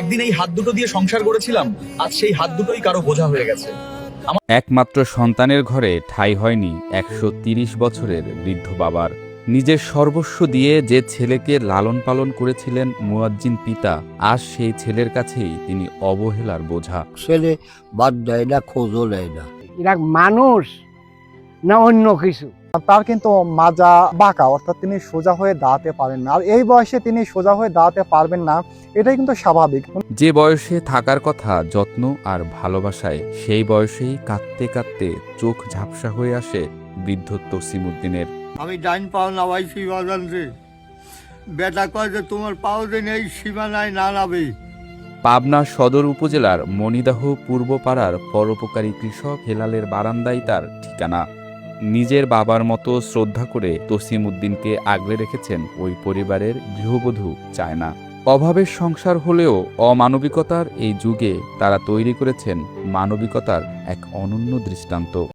একদিন এই হাত দুটো দিয়ে সংসার করেছিলাম, আজ সেই হাত দুটোই কারো বোঝা হয়ে গেছে। একমাত্র সন্তানের ঘরে ঠাঁই হয়নি ১৩০ বছরের বৃদ্ধ বাবার। নিজের সর্বস্ব দিয়ে যে ছেলেকে লালন পালন করেছিলেন মুয়াজ্জিন পিতা, আজ সেই ছেলের কাছেই তিনি অবহেলার বোঝা। ছেলে বাদ দেয় না, খোঁজও নেয় না। এরা মানুষ না অন্য কিছু? তার কিন্তু মাজা বাঁকা, অর্থাৎ তিনি সোজা হয়ে দাঁড়াতে পারেন না। আর এই বয়সে তিনি সোজা হয়ে দাঁড়াতে পারবেন না, এটাই কিন্তু স্বাভাবিক। যে বয়সে থাকার কথা যত্ন আর ভালোবাসায়, সেই বয়সেই কাঁদতে কাঁদতে চোখ ঝাপসা হয়ে আসে বৃদ্ধ তসিমউদ্দিনের। আমি ডাইন পাও নামাইছি বাজান রে, বেটা কয় যে তোমার পাও যে নেই সীমানায় না নাবে। পাবনা সদর উপজেলার মনিদাহ পূর্বপাড়ার পরোপকারী কৃষক হেলালের বারান্দায় তার ঠিকানা। নিজের বাবার মতো শ্রদ্ধা করে তসিমউদ্দিনকে আগলে রেখেছেন ওই পরিবারের গৃহবধূ চায়না। অভাবের সংসার হলেও অমানবিকতার এই যুগে তারা তৈরি করেছেন মানবিকতার এক অনন্য দৃষ্টান্ত।